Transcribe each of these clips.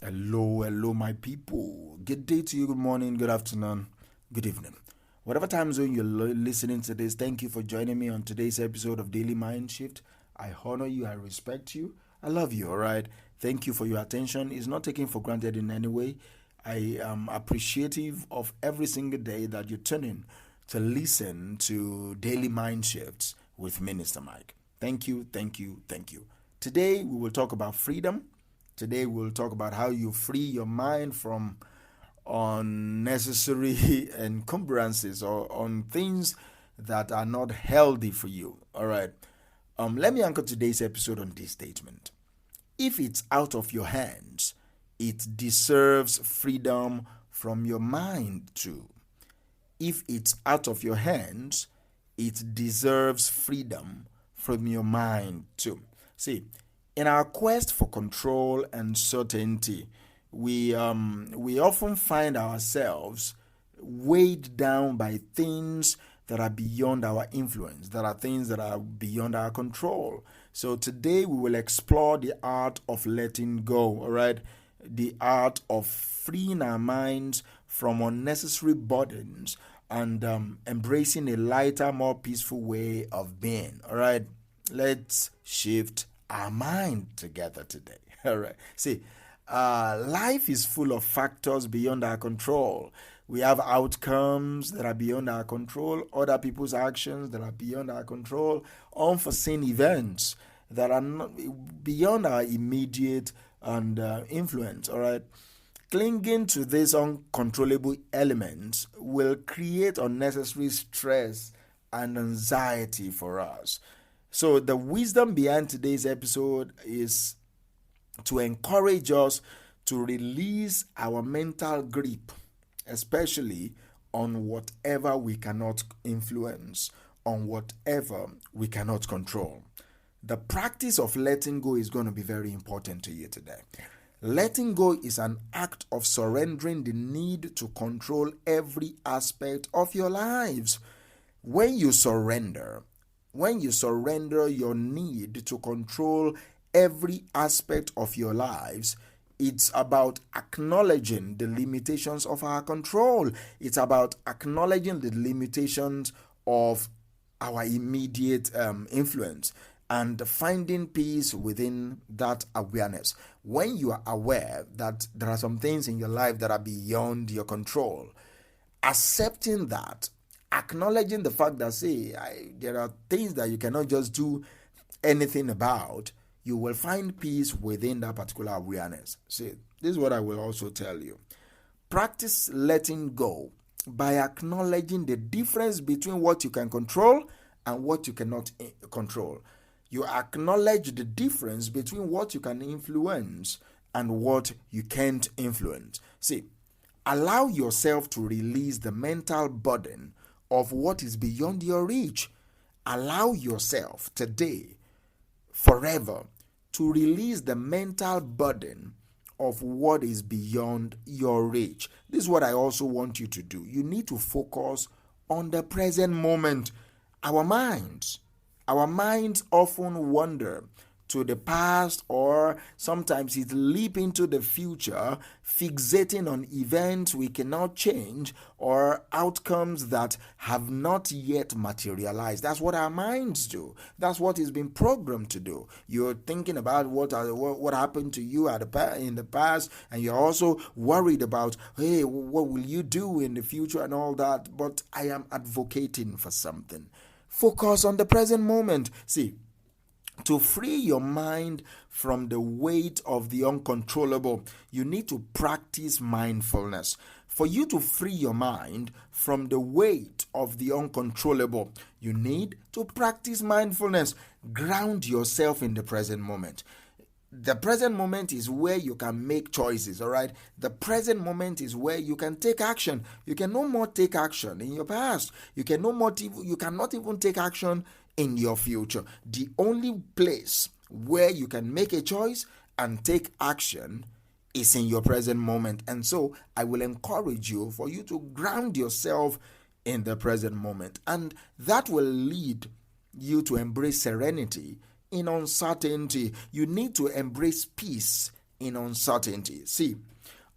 Hello, my people. Good day to you, good morning, good afternoon, good evening. Whatever time zone you're listening to this, thank you for joining me on today's episode of Daily Mind Shift. I honor you, I respect you, I love you, all right? Thank you for your attention. It's not taken for granted in any way. I am appreciative of every single day that you tune in to listen to Daily Mind Shifts with Minister Mike. Thank you, thank you, thank you. Today we will talk about freedom. Today we'll talk about how you free your mind from unnecessary encumbrances or on things that are not healthy for you. All right. Let me anchor today's episode on this statement. If it's out of your hands, it deserves freedom from your mind too. If it's out of your hands, it deserves freedom from your mind too. See, in our quest for control and certainty, we often find ourselves weighed down by things that are beyond our influence, that are things that are beyond our control. So today we will explore the art of letting go, all right? The art of freeing our minds from unnecessary burdens and embracing a lighter, more peaceful way of being, all right? Let's shift our mind together today. All right. See, life is full of factors beyond our control. We have outcomes that are beyond our control, other people's actions that are beyond our control, unforeseen events that are not beyond our immediate and influence. All right. Clinging to these uncontrollable elements will create unnecessary stress and anxiety for us. So, the wisdom behind today's episode is to encourage us to release our mental grip, especially on whatever we cannot influence, on whatever we cannot control. The practice of letting go is going to be very important to you today. Letting go is an act of surrendering the need to control every aspect of your lives. When you surrender, your need to control every aspect of your lives, it's about acknowledging the limitations of our control. It's about acknowledging the limitations of our immediate influence and finding peace within that awareness. When you are aware that there are some things in your life that are beyond your control, accepting that, acknowledging the fact that, there are things that you cannot just do anything about, you will find peace within that particular awareness. See, this is what I will also tell you. Practice letting go by acknowledging the difference between what you can control and what you cannot control. You acknowledge the difference between what you can influence and what you can't influence. See, allow yourself to release the mental burden of what is beyond your reach. Allow yourself today, forever, to release the mental burden of what is beyond your reach. This is what I also want you to do. You need to focus on the present moment. Our minds often wander to the past, or sometimes it leap into the future, fixating on events we cannot change or outcomes that have not yet materialized. That's what our minds do. That's what it's been programmed to do. You're thinking about what happened to you in the past, and you're also worried about, hey, what will you do in the future and all that. But I am advocating for something. Focus on the present moment. See, to free your mind from the weight of the uncontrollable, you need to practice mindfulness. For you to free your mind from the weight of the uncontrollable, you need to practice mindfulness. Ground yourself in the present moment. The present moment is where you can make choices, all right? The present moment is where you can take action. You can no more take action in your past. You cannot even take action in your future. The only place where you can make a choice and take action is in your present moment. And so I will encourage you for you to ground yourself in the present moment. And that will lead you to embrace serenity in uncertainty. You need to embrace peace in uncertainty. See,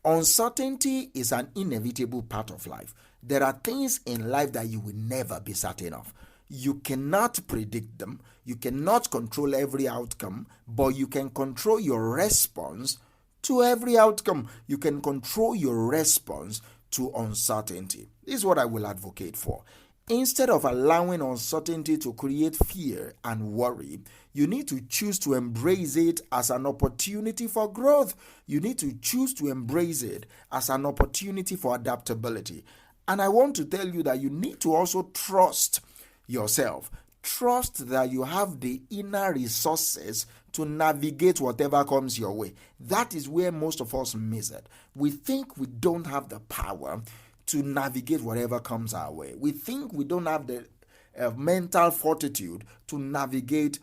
uncertainty is an inevitable part of life. There are things in life that you will never be certain of. You cannot predict them. You cannot control every outcome, but you can control your response to every outcome. You can control your response to uncertainty. This is what I will advocate for. Instead of allowing uncertainty to create fear and worry, you need to choose to embrace it as an opportunity for growth. You need to choose to embrace it as an opportunity for adaptability. And I want to tell you that you need to also trust yourself. Trust that you have the inner resources to navigate whatever comes your way. That is where most of us miss it. We think we don't have the power to navigate whatever comes our way. We think we don't have the mental fortitude to navigate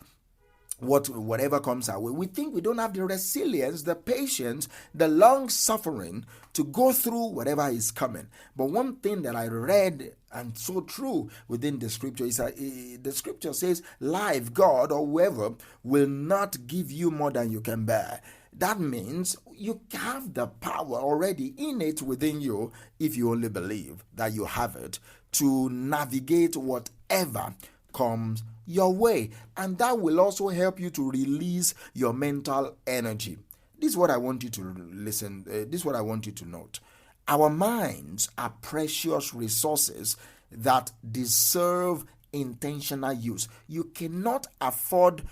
whatever comes our way. We think we don't have the resilience, the patience, the long suffering to go through whatever is coming. But one thing that I read, and so true within the scripture, is that the scripture says, life, God, or whoever will not give you more than you can bear. That means you have the power already innate within you, if you only believe that you have it, to navigate whatever comes your way. And that will also help you to release your mental energy. This is what I want you to listen. This is what I want you to note. Our minds are precious resources that deserve intentional use. You cannot afford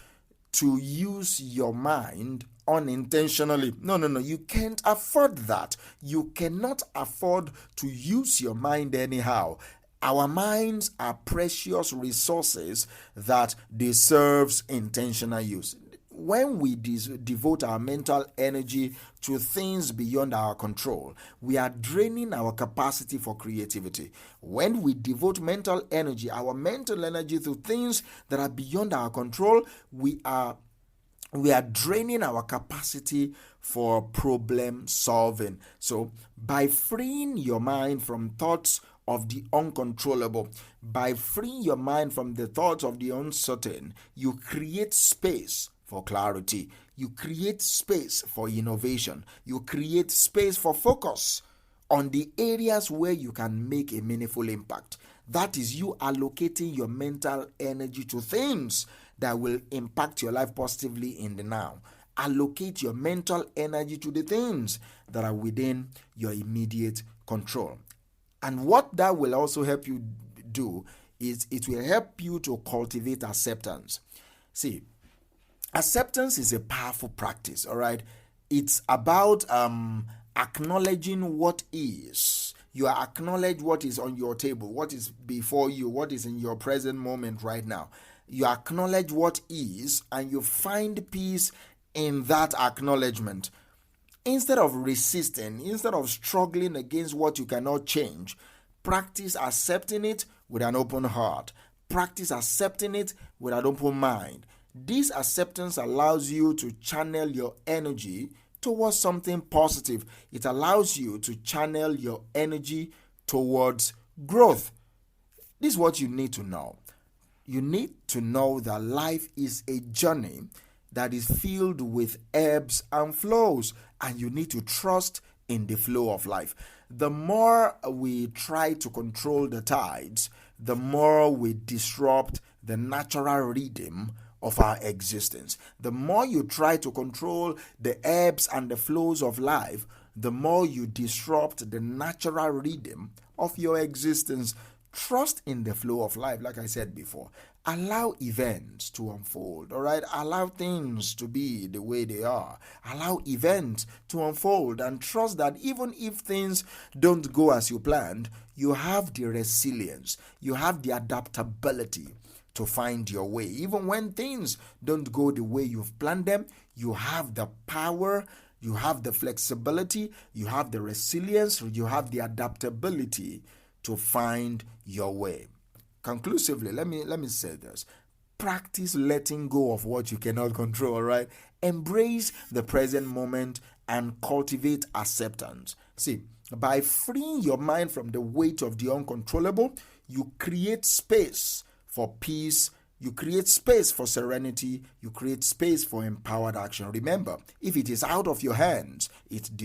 to use your mind unintentionally. No, you can't afford that. You cannot afford to use your mind anyhow. Our minds are precious resources that deserves intentional use. When we devote our mental energy to things beyond our control, we are draining our capacity for creativity. When we devote mental energy, our mental energy, to things that are beyond our control, we are draining our capacity for problem solving. So by freeing your mind from thoughts of the uncontrollable, by freeing your mind from the thoughts of the uncertain, you create space for clarity. You create space for innovation. You create space for focus on the areas where you can make a meaningful impact. That is you allocating your mental energy to things that will impact your life positively in the now. Allocate your mental energy to the things that are within your immediate control. And what that will also help you do is it will help you to cultivate acceptance. See, acceptance is a powerful practice, all right? It's about acknowledging what is. You acknowledge what is on your table, what is before you, what is in your present moment right now. You acknowledge what is, and you find peace in that acknowledgement. Instead of resisting, instead of struggling against what you cannot change, practice accepting it with an open heart. Practice accepting it with an open mind. This acceptance allows you to channel your energy towards something positive. It allows you to channel your energy towards growth. This is what you need to know. You need to know that life is a journey that is filled with ebbs and flows, and you need to trust in the flow of life. The more we try to control the tides, the more we disrupt the natural rhythm of our existence. The more you try to control the ebbs and the flows of life, the more you disrupt the natural rhythm of your existence. Trust in the flow of life, like I said before. Allow events to unfold, all right? Allow things to be the way they are. Allow events to unfold, and trust that even if things don't go as you planned, you have the resilience, you have the adaptability to find your way. Even when things don't go the way you've planned them, you have the power, you have the flexibility, you have the resilience, you have the adaptability to find your way. Conclusively, let me say this. Practice letting go of what you cannot control, right? Embrace the present moment and cultivate acceptance. See, by freeing your mind from the weight of the uncontrollable, you create space for peace You create space for serenity. You create space for empowered action. Remember, if it is out of your hands, it